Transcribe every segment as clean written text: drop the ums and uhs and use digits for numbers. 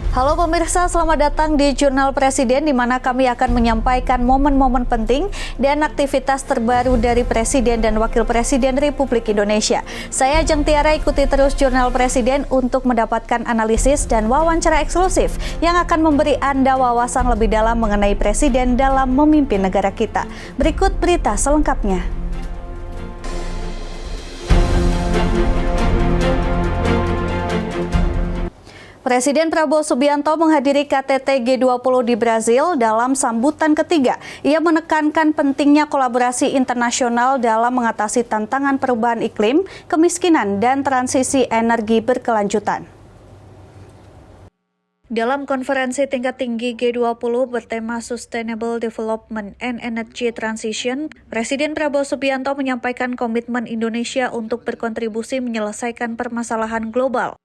Halo pemirsa, selamat datang di Jurnal Presiden di mana kami akan menyampaikan momen-momen penting dan aktivitas terbaru dari Presiden dan Wakil Presiden Republik Indonesia. Saya Ajeng Tiara, ikuti terus Jurnal Presiden untuk mendapatkan analisis dan wawancara eksklusif yang akan memberi Anda wawasan lebih dalam mengenai Presiden dalam memimpin negara kita. Berikut berita selengkapnya. Presiden Prabowo Subianto menghadiri KTT G20 di Brazil dalam sambutan ketiga. Ia menekankan pentingnya kolaborasi internasional dalam mengatasi tantangan perubahan iklim, kemiskinan, dan transisi energi berkelanjutan. Dalam konferensi tingkat tinggi G20 bertema Sustainable Development and Energy Transition, Presiden Prabowo Subianto menyampaikan komitmen Indonesia untuk berkontribusi menyelesaikan permasalahan global.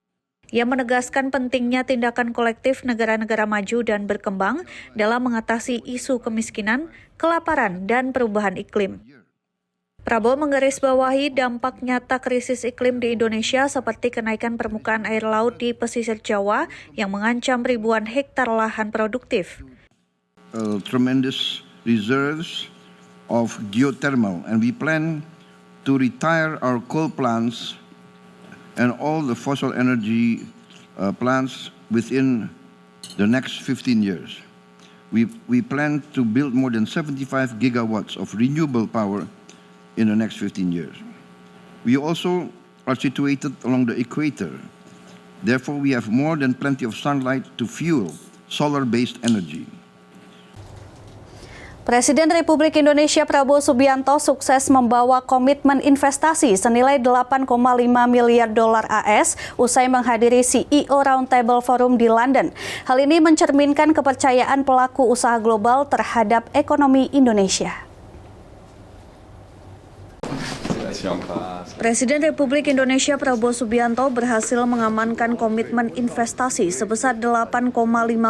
Ia menegaskan pentingnya tindakan kolektif negara-negara maju dan berkembang dalam mengatasi isu kemiskinan, kelaparan, dan perubahan iklim. Prabowo menggarisbawahi dampak nyata krisis iklim di Indonesia seperti kenaikan permukaan air laut di pesisir Jawa yang mengancam ribuan hektar lahan produktif. Tremendous reserves of geothermal, and we plan to retire our coal plants and all the fossil energy plants within the next 15 years. We plan to build more than 75 gigawatts of renewable power in the next 15 years. We also are situated along the equator. Therefore, we have more than plenty of sunlight to fuel solar-based energy. Presiden Republik Indonesia Prabowo Subianto sukses membawa komitmen investasi senilai 8,5 miliar dolar AS usai menghadiri CEO Roundtable Forum di London. Hal ini mencerminkan kepercayaan pelaku usaha global terhadap ekonomi Indonesia. Presiden Republik Indonesia Prabowo Subianto berhasil mengamankan komitmen investasi sebesar 8,5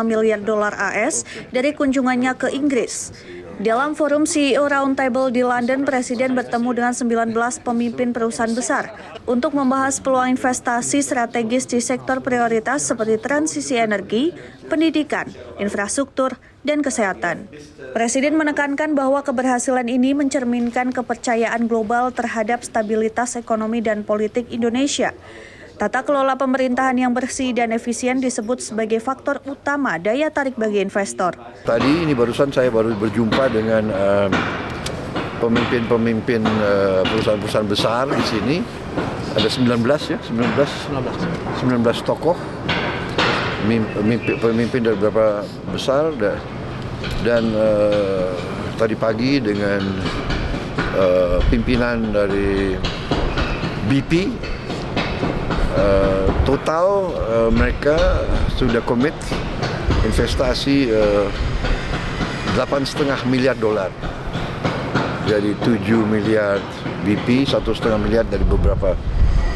miliar dolar AS dari kunjungannya ke Inggris. Dalam forum CEO Roundtable di London, Presiden bertemu dengan 19 pemimpin perusahaan besar untuk membahas peluang investasi strategis di sektor prioritas seperti transisi energi, pendidikan, infrastruktur, dan kesehatan. Presiden menekankan bahwa keberhasilan ini mencerminkan kepercayaan global terhadap stabilitas ekonomi dan politik Indonesia. Tata kelola pemerintahan yang bersih dan efisien disebut sebagai faktor utama daya tarik bagi investor. Tadi ini barusan saya baru berjumpa dengan pemimpin-pemimpin perusahaan-perusahaan besar di sini. Ada 19 tokoh, pemimpin dari beberapa besar dan tadi pagi dengan pimpinan dari BP. Total mereka sudah komit investasi 8,5 miliar dolar. Jadi 7 miliar BP, 1,5 miliar dari beberapa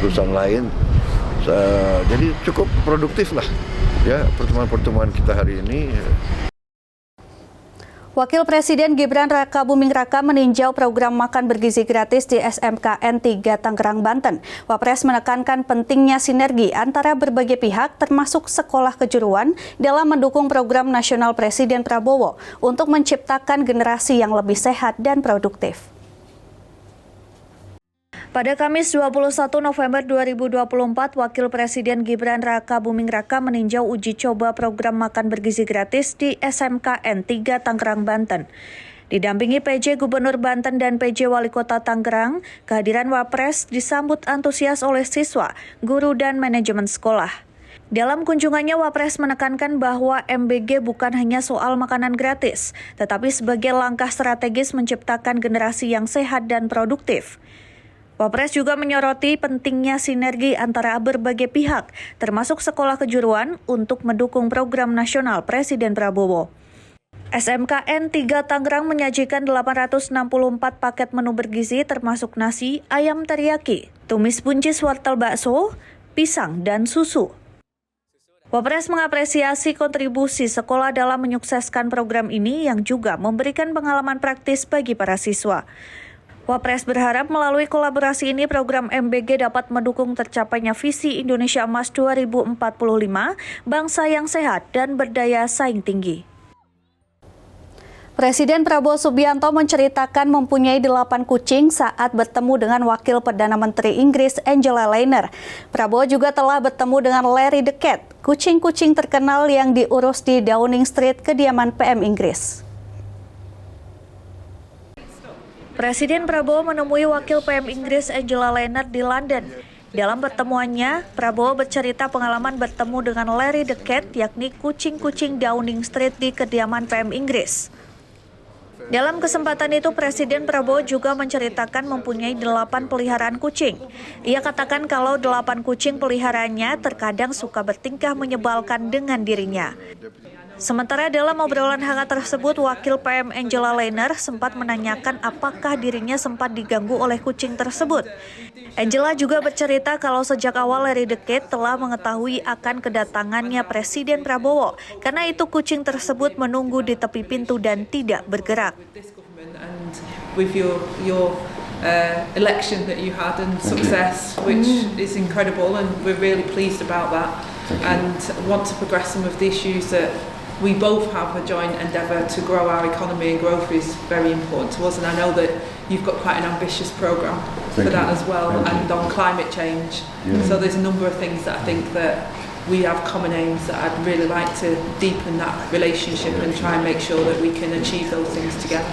perusahaan lain. Jadi cukup produktif lah ya pertemuan-pertemuan kita hari ini. Wakil Presiden Gibran Rakabuming Raka meninjau program makan bergizi gratis di SMKN 3 Tangerang, Banten. Wapres menekankan pentingnya sinergi antara berbagai pihak termasuk sekolah kejuruan dalam mendukung program nasional Presiden Prabowo untuk menciptakan generasi yang lebih sehat dan produktif. Pada Kamis 21 November 2024, Wakil Presiden Gibran Rakabuming Raka meninjau uji coba program makan bergizi gratis di SMKN 3 Tangerang, Banten. Didampingi PJ Gubernur Banten dan PJ Wali Kota Tangerang, kehadiran Wapres disambut antusias oleh siswa, guru, dan manajemen sekolah. Dalam kunjungannya, Wapres menekankan bahwa MBG bukan hanya soal makanan gratis, tetapi sebagai langkah strategis menciptakan generasi yang sehat dan produktif. Wapres juga menyoroti pentingnya sinergi antara berbagai pihak, termasuk sekolah kejuruan, untuk mendukung program nasional Presiden Prabowo. SMKN 3 Tangerang menyajikan 864 paket menu bergizi termasuk nasi, ayam teriyaki, tumis buncis wortel bakso, pisang, dan susu. Wapres mengapresiasi kontribusi sekolah dalam menyukseskan program ini yang juga memberikan pengalaman praktis bagi para siswa. Wapres berharap melalui kolaborasi ini program MBG dapat mendukung tercapainya visi Indonesia Emas 2045, bangsa yang sehat dan berdaya saing tinggi. Presiden Prabowo Subianto menceritakan mempunyai 8 kucing saat bertemu dengan Wakil Perdana Menteri Inggris Angela Rayner. Prabowo juga telah bertemu dengan Larry the Cat, kucing-kucing terkenal yang diurus di Downing Street, kediaman PM Inggris. Presiden Prabowo menemui Wakil PM Inggris Angela Rayner di London. Dalam pertemuannya, Prabowo bercerita pengalaman bertemu dengan Larry the Cat, yakni kucing-kucing Downing Street di kediaman PM Inggris. Dalam kesempatan itu, Presiden Prabowo juga menceritakan mempunyai 8 peliharaan kucing. Ia katakan kalau 8 kucing peliharaannya terkadang suka bertingkah menyebalkan dengan dirinya. Sementara dalam obrolan hangat tersebut, Wakil PM Angela Rayner sempat menanyakan apakah dirinya sempat diganggu oleh kucing tersebut. Angela juga bercerita kalau sejak awal Larry the Cat telah mengetahui akan kedatangannya Presiden Prabowo, karena itu kucing tersebut menunggu di tepi pintu dan tidak bergerak. With your election that you had and success, which is incredible, and we're really pleased about that, and want to progress some of the issues that we both have a joint endeavour to grow our economy, and growth is very important to us, and I know that you've got quite an ambitious programme for that as well, and on climate change. So there's a number of things that I think that we have common aims that I'd really like to deepen that relationship and try and make sure that we can achieve those things together.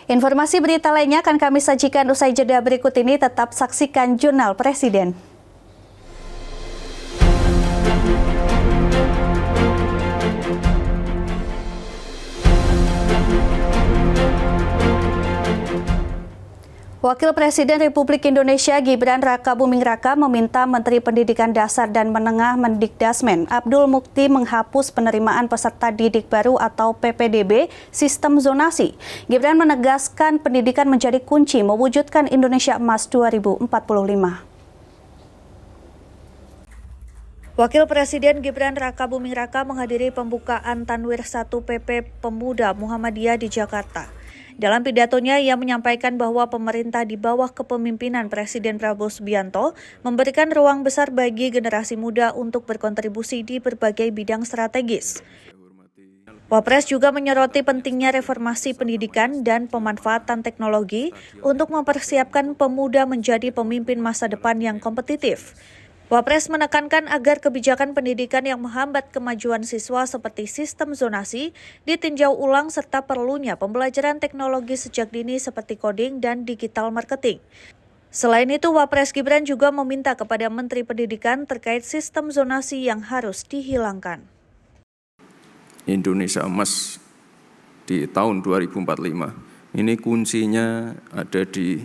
Informasi berita lainnya akan kami sajikan usai jeda berikut ini. Tetap saksikan Jurnal Presiden. Wakil Presiden Republik Indonesia Gibran Rakabuming Raka meminta Menteri Pendidikan Dasar dan Menengah Mendikdasmen Abdul Mukti menghapus penerimaan peserta didik baru atau PPDB sistem zonasi. Gibran menegaskan pendidikan menjadi kunci mewujudkan Indonesia Emas 2045. Wakil Presiden Gibran Rakabuming Raka menghadiri pembukaan Tanwir 1 PP Pemuda Muhammadiyah di Jakarta. Dalam pidatonya, ia menyampaikan bahwa pemerintah di bawah kepemimpinan Presiden Prabowo Subianto memberikan ruang besar bagi generasi muda untuk berkontribusi di berbagai bidang strategis. Wapres juga menyoroti pentingnya reformasi pendidikan dan pemanfaatan teknologi untuk mempersiapkan pemuda menjadi pemimpin masa depan yang kompetitif. Wapres menekankan agar kebijakan pendidikan yang menghambat kemajuan siswa seperti sistem zonasi ditinjau ulang serta perlunya pembelajaran teknologi sejak dini seperti coding dan digital marketing. Selain itu, Wapres Gibran juga meminta kepada Menteri Pendidikan terkait sistem zonasi yang harus dihilangkan. Indonesia Emas di tahun 2045, ini kuncinya ada di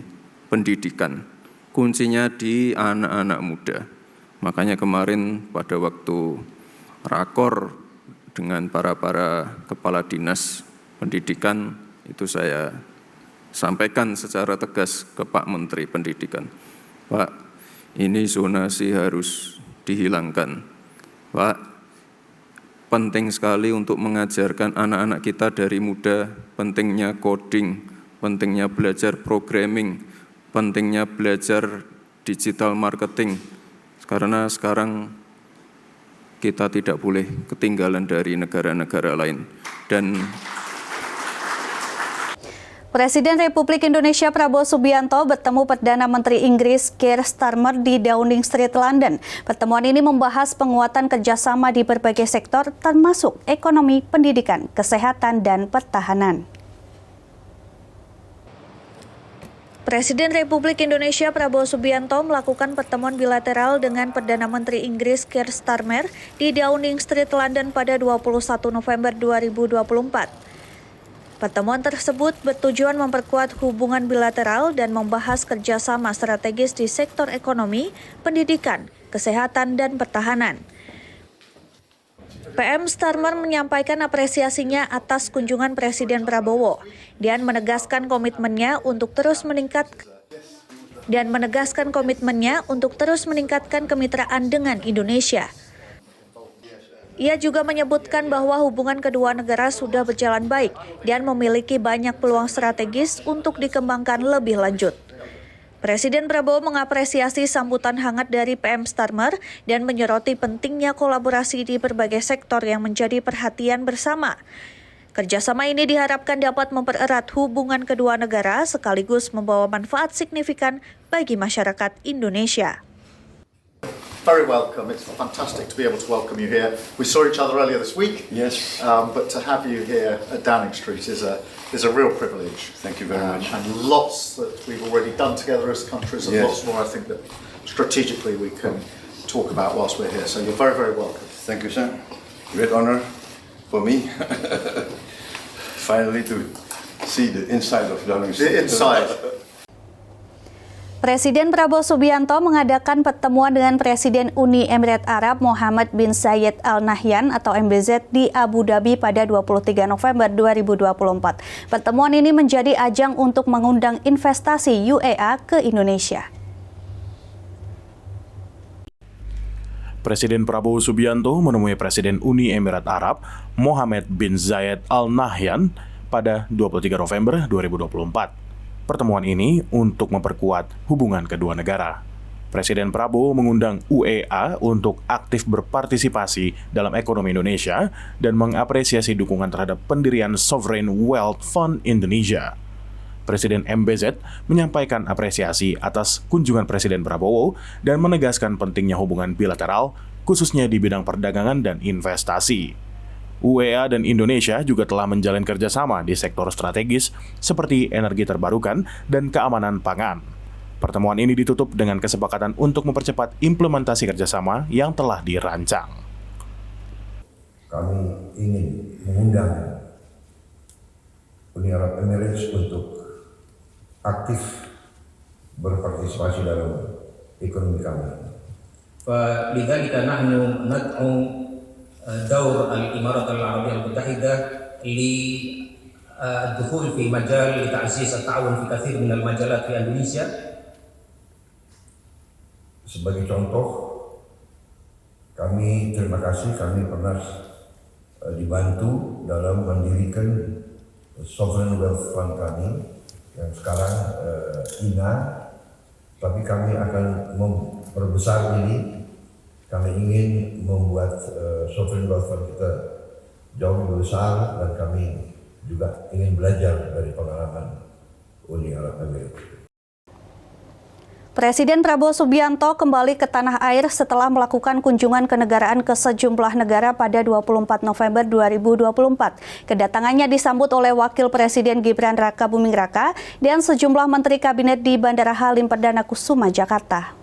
pendidikan, kuncinya di anak-anak muda. Makanya kemarin pada waktu rakor dengan para kepala dinas pendidikan itu saya sampaikan secara tegas ke Pak Menteri Pendidikan. Pak, ini zonasi harus dihilangkan. Pak, penting sekali untuk mengajarkan anak-anak kita dari muda pentingnya coding, pentingnya belajar programming, pentingnya belajar digital marketing. Karena sekarang kita tidak boleh ketinggalan dari negara-negara lain. Dan Presiden Republik Indonesia Prabowo Subianto bertemu Perdana Menteri Inggris Keir Starmer di Downing Street, London. Pertemuan ini membahas penguatan kerjasama di berbagai sektor termasuk ekonomi, pendidikan, kesehatan, dan pertahanan. Presiden Republik Indonesia Prabowo Subianto melakukan pertemuan bilateral dengan Perdana Menteri Inggris Keir Starmer di Downing Street, London pada 21 November 2024. Pertemuan tersebut bertujuan memperkuat hubungan bilateral dan membahas kerjasama strategis di sektor ekonomi, pendidikan, kesehatan, dan pertahanan. PM Starmer menyampaikan apresiasinya atas kunjungan Presiden Prabowo dan menegaskan komitmennya untuk terus meningkatkan kemitraan dengan Indonesia. Ia juga menyebutkan bahwa hubungan kedua negara sudah berjalan baik dan memiliki banyak peluang strategis untuk dikembangkan lebih lanjut. Presiden Prabowo mengapresiasi sambutan hangat dari PM Starmer dan menyoroti pentingnya kolaborasi di berbagai sektor yang menjadi perhatian bersama. Kerjasama ini diharapkan dapat mempererat hubungan kedua negara sekaligus membawa manfaat signifikan bagi masyarakat Indonesia. Very welcome. It's fantastic to be able to welcome you here. We saw each other earlier this week. Yes. But to have you here at Downing Street is a real privilege. Thank you very much. And lots that we've already done together as countries, and Yes. lots more I think that strategically we can talk about whilst we're here. So you're very, very welcome. Thank you, sir. Great honor for me. Finally to see the inside of Downing Street. The inside. Presiden Prabowo Subianto mengadakan pertemuan dengan Presiden Uni Emirat Arab Mohammed bin Zayed Al Nahyan atau MBZ di Abu Dhabi pada 23 November 2024. Pertemuan ini menjadi ajang untuk mengundang investasi UEA ke Indonesia. Presiden Prabowo Subianto menemui Presiden Uni Emirat Arab Mohammed bin Zayed Al Nahyan pada 23 November 2024. Pertemuan ini untuk memperkuat hubungan kedua negara. Presiden Prabowo mengundang UEA untuk aktif berpartisipasi dalam ekonomi Indonesia dan mengapresiasi dukungan terhadap pendirian Sovereign Wealth Fund Indonesia. Presiden MBZ menyampaikan apresiasi atas kunjungan Presiden Prabowo dan menegaskan pentingnya hubungan bilateral, khususnya di bidang perdagangan dan investasi. UEA dan Indonesia juga telah menjalin kerjasama di sektor strategis seperti energi terbarukan dan keamanan pangan. Pertemuan ini ditutup dengan kesepakatan untuk mempercepat implementasi kerjasama yang telah dirancang. Kami ingin mengundang Uni Arab Emirates untuk aktif berpartisipasi dalam ekonomi kami. فلذلك نحن ندعو دور الإمارات العربية المتحدة للدخول في مجال لتعزيز التعاون في كثير من المجالات في إندونيسيا. Sebagai contoh, kami terima kasih kami pernah dibantu dalam mendirikan Sovereign Wealth Fund kami yang sekarang INA, tapi kami akan memperbesar ini. Kami ingin membuat Sovereign Wealth Fund kita jauh lebih besar dan kami juga ingin belajar dari pengalaman Uni Arab Emirates. Presiden Prabowo Subianto kembali ke tanah air setelah melakukan kunjungan kenegaraan ke sejumlah negara pada 24 November 2024. Kedatangannya disambut oleh Wakil Presiden Gibran Raka Buming Raka dan sejumlah Menteri Kabinet di Bandara Halim Perdana Kusuma, Jakarta.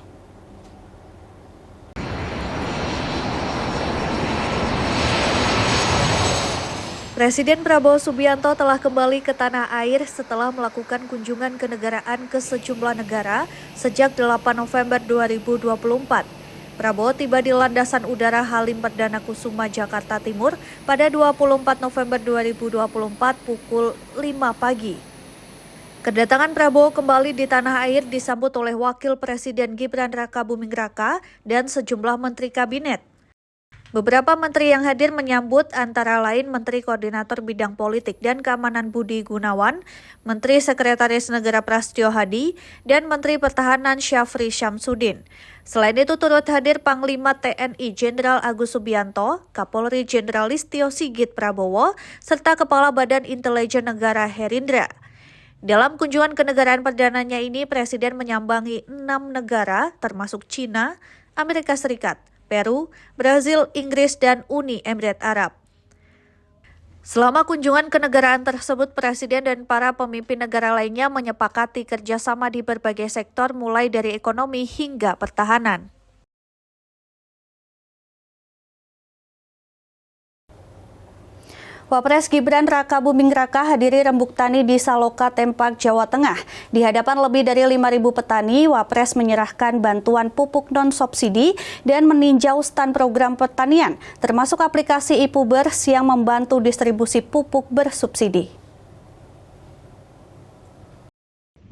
Presiden Prabowo Subianto telah kembali ke tanah air setelah melakukan kunjungan kenegaraan ke sejumlah negara sejak 8 November 2024. Prabowo tiba di Landasan Udara Halim Perdana Kusuma, Jakarta Timur pada 24 November 2024 pukul 5 pagi. Kedatangan Prabowo kembali di tanah air disambut oleh Wakil Presiden Gibran Raka Buming Raka dan sejumlah Menteri Kabinet. Beberapa menteri yang hadir menyambut antara lain Menteri Koordinator Bidang Politik dan Keamanan Budi Gunawan, Menteri Sekretaris Negara Prasetyo Hadi, dan Menteri Pertahanan Syafri Syamsuddin. Selain itu turut hadir Panglima TNI Jenderal Agus Subianto, Kapolri Jenderal Listio Sigit Prabowo, serta Kepala Badan Intelijen Negara Herindra. Dalam kunjungan kenegaraan perdananya ini, Presiden menyambangi 6 negara termasuk Cina, Amerika Serikat, Peru, Brazil, Inggris, dan Uni Emirat Arab. Selama kunjungan kenegaraan tersebut, Presiden dan para pemimpin negara lainnya menyepakati kerjasama di berbagai sektor mulai dari ekonomi hingga pertahanan. Wapres Gibran Raka Buming Raka hadiri rembuk tani di Saloka, Tempak, Jawa Tengah. Di hadapan lebih dari 5.000 petani, Wapres menyerahkan bantuan pupuk non-subsidi dan meninjau stand program pertanian, termasuk aplikasi e-Pubers yang membantu distribusi pupuk bersubsidi.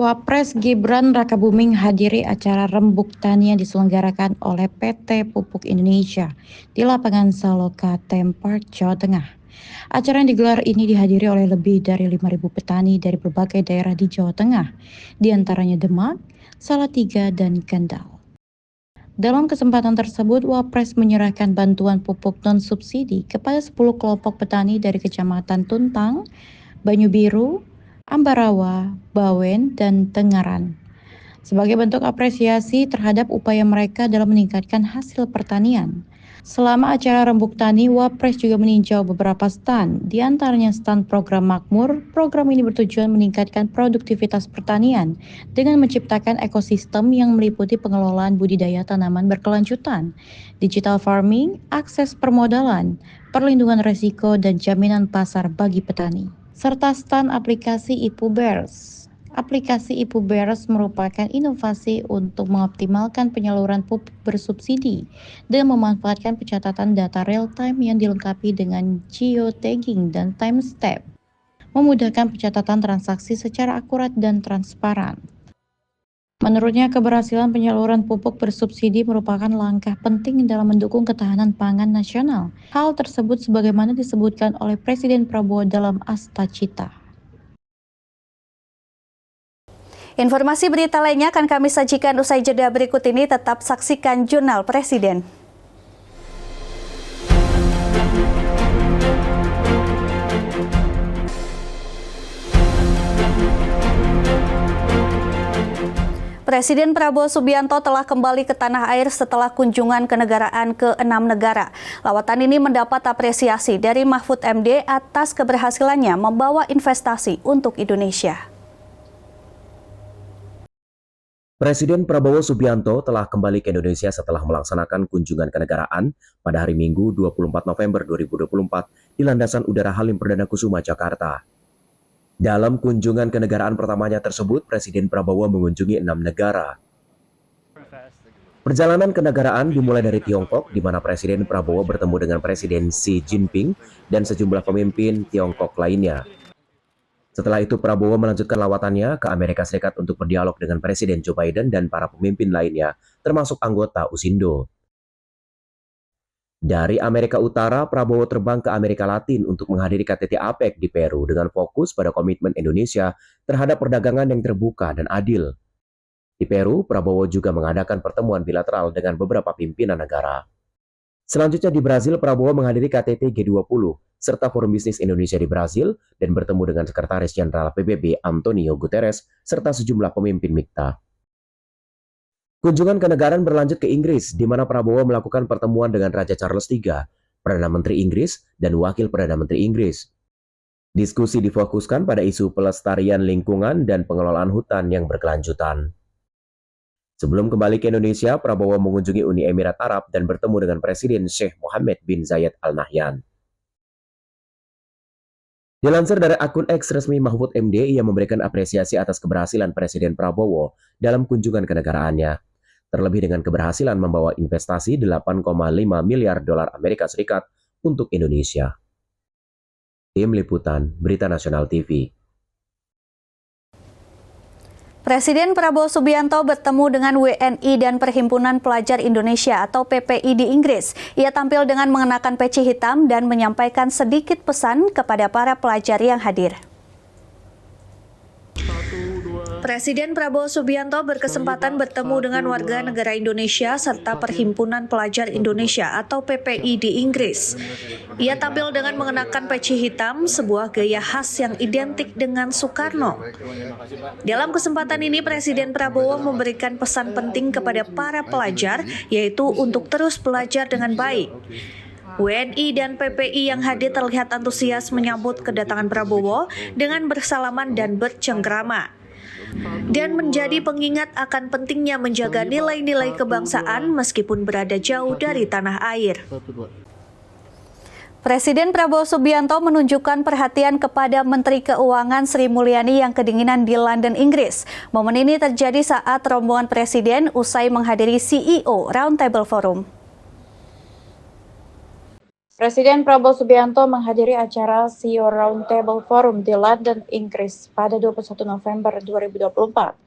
Wapres Gibran Rakabuming hadiri acara rembuk tani yang diselenggarakan oleh PT Pupuk Indonesia di lapangan Saloka Tempark, Jawa Tengah. Acara yang digelar ini dihadiri oleh lebih dari 5.000 petani dari berbagai daerah di Jawa Tengah, di antaranya Demak, Salatiga, dan Kendal. Dalam kesempatan tersebut, Wapres menyerahkan bantuan pupuk non-subsidi kepada 10 kelompok petani dari Kecamatan Tuntang, Banyu Biru, Ambarawa, Bawen, dan Tengaran. Sebagai bentuk apresiasi terhadap upaya mereka dalam meningkatkan hasil pertanian. Selama acara rembuk tani, Wapres juga meninjau beberapa stand, di antaranya stand program Makmur. Program ini bertujuan meningkatkan produktivitas pertanian dengan menciptakan ekosistem yang meliputi pengelolaan budidaya tanaman berkelanjutan, digital farming, akses permodalan, perlindungan risiko, dan jaminan pasar bagi petani. Serta stand aplikasi IPUBERS. Aplikasi IPUBERS merupakan inovasi untuk mengoptimalkan penyaluran pupuk bersubsidi dengan memanfaatkan pencatatan data real-time yang dilengkapi dengan geotagging dan timestamp, memudahkan pencatatan transaksi secara akurat dan transparan. Menurutnya, keberhasilan penyaluran pupuk bersubsidi merupakan langkah penting dalam mendukung ketahanan pangan nasional. Hal tersebut sebagaimana disebutkan oleh Presiden Prabowo dalam Astacita. Informasi berita lainnya akan kami sajikan usai jeda berikut ini. Tetap saksikan Jurnal Presiden. Presiden Prabowo Subianto telah kembali ke tanah air setelah kunjungan kenegaraan ke 6 negara. Lawatan ini mendapat apresiasi dari Mahfud MD atas keberhasilannya membawa investasi untuk Indonesia. Presiden Prabowo Subianto telah kembali ke Indonesia setelah melaksanakan kunjungan kenegaraan pada hari Minggu 24 November 2024 di Landasan Udara Halim Perdana Kusuma, Jakarta. Dalam kunjungan kenegaraan pertamanya tersebut, Presiden Prabowo mengunjungi 6 negara. Perjalanan kenegaraan dimulai dari Tiongkok, di mana Presiden Prabowo bertemu dengan Presiden Xi Jinping dan sejumlah pemimpin Tiongkok lainnya. Setelah itu, Prabowo melanjutkan lawatannya ke Amerika Serikat untuk berdialog dengan Presiden Joe Biden dan para pemimpin lainnya, termasuk anggota USINDO. Dari Amerika Utara, Prabowo terbang ke Amerika Latin untuk menghadiri KTT APEC di Peru dengan fokus pada komitmen Indonesia terhadap perdagangan yang terbuka dan adil. Di Peru, Prabowo juga mengadakan pertemuan bilateral dengan beberapa pimpinan negara. Selanjutnya di Brazil, Prabowo menghadiri KTT G20 serta Forum Bisnis Indonesia di Brazil dan bertemu dengan Sekretaris Jenderal PBB Antonio Guterres serta sejumlah pemimpin MIKTA. Kunjungan kenegaraan berlanjut ke Inggris, di mana Prabowo melakukan pertemuan dengan Raja Charles III, Perdana Menteri Inggris, dan Wakil Perdana Menteri Inggris. Diskusi difokuskan pada isu pelestarian lingkungan dan pengelolaan hutan yang berkelanjutan. Sebelum kembali ke Indonesia, Prabowo mengunjungi Uni Emirat Arab dan bertemu dengan Presiden Sheikh Mohammed bin Zayed Al Nahyan. Dilansir dari akun X resmi Mahfud MD, ia memberikan apresiasi atas keberhasilan Presiden Prabowo dalam kunjungan kenegaraannya, terlebih dengan keberhasilan membawa investasi 8,5 miliar dolar Amerika Serikat untuk Indonesia. Tim Liputan Berita Nasional TV. Presiden Prabowo Subianto bertemu dengan WNI dan Perhimpunan Pelajar Indonesia atau PPI di Inggris. Ia tampil dengan mengenakan peci hitam dan menyampaikan sedikit pesan kepada para pelajar yang hadir. Presiden Prabowo Subianto berkesempatan bertemu dengan warga negara Indonesia serta Perhimpunan Pelajar Indonesia atau PPI di Inggris. Ia tampil dengan mengenakan peci hitam, sebuah gaya khas yang identik dengan Soekarno. Dalam kesempatan ini, Presiden Prabowo memberikan pesan penting kepada para pelajar, yaitu untuk terus belajar dengan baik. WNI dan PPI yang hadir terlihat antusias menyambut kedatangan Prabowo dengan bersalaman dan bercengkrama, dan menjadi pengingat akan pentingnya menjaga nilai-nilai kebangsaan meskipun berada jauh dari tanah air. Presiden Prabowo Subianto menunjukkan perhatian kepada Menteri Keuangan Sri Mulyani yang kedinginan di London, Inggris. Momen ini terjadi saat rombongan Presiden usai menghadiri CEO Roundtable Forum. Presiden Prabowo Subianto menghadiri acara CEO Roundtable Forum di London, Inggris pada 21 November 2024.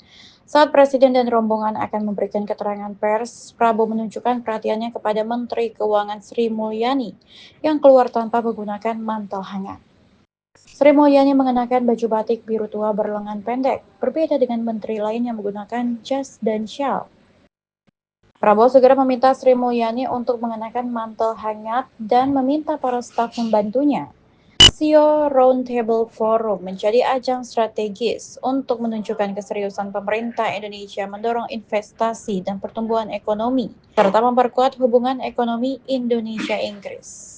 Saat Presiden dan rombongan akan memberikan keterangan pers, Prabowo menunjukkan perhatiannya kepada Menteri Keuangan Sri Mulyani yang keluar tanpa menggunakan mantel hangat. Sri Mulyani mengenakan baju batik biru tua berlengan pendek, berbeda dengan menteri lain yang menggunakan jas dan shawl. Prabowo segera meminta Sri Mulyani untuk mengenakan mantel hangat dan meminta para staf membantunya. CEO Roundtable Forum menjadi ajang strategis untuk menunjukkan keseriusan pemerintah Indonesia mendorong investasi dan pertumbuhan ekonomi, serta memperkuat hubungan ekonomi Indonesia-Inggris.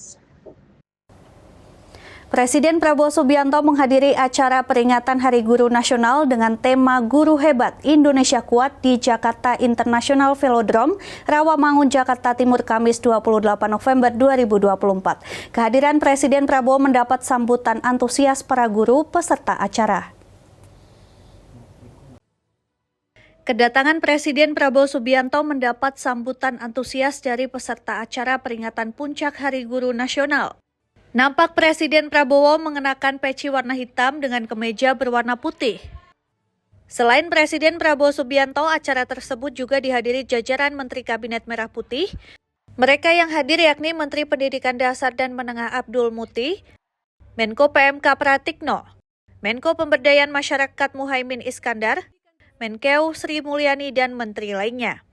Presiden Prabowo Subianto menghadiri acara peringatan Hari Guru Nasional dengan tema Guru Hebat Indonesia Kuat di Jakarta International Velodrome, Rawamangun, Jakarta Timur, Kamis 28 November 2024. Kehadiran Presiden Prabowo mendapat sambutan antusias para guru peserta acara. Kedatangan Presiden Prabowo Subianto mendapat sambutan antusias dari peserta acara peringatan Puncak Hari Guru Nasional. Nampak Presiden Prabowo mengenakan peci warna hitam dengan kemeja berwarna putih. Selain Presiden Prabowo Subianto, acara tersebut juga dihadiri jajaran Menteri Kabinet Merah Putih. Mereka yang hadir yakni Menteri Pendidikan Dasar dan Menengah Abdul Muti, Menko PMK Pratikno, Menko Pemberdayaan Masyarakat Muhaimin Iskandar, Menkeu Sri Mulyani, dan menteri lainnya.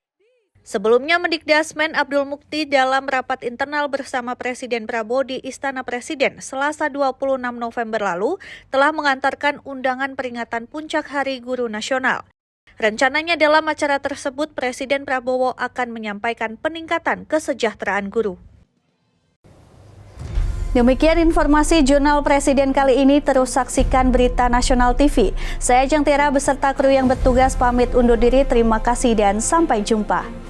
Sebelumnya, Mendikdasmen Abdul Mukti dalam rapat internal bersama Presiden Prabowo di Istana Presiden Selasa 26 November lalu telah mengantarkan undangan peringatan Puncak Hari Guru Nasional. Rencananya dalam acara tersebut Presiden Prabowo akan menyampaikan peningkatan kesejahteraan guru. Demikian informasi Jurnal Presiden kali ini, terus saksikan Berita Nasional TV. Saya Ajeng Tiara beserta kru yang bertugas pamit undur diri, terima kasih dan sampai jumpa.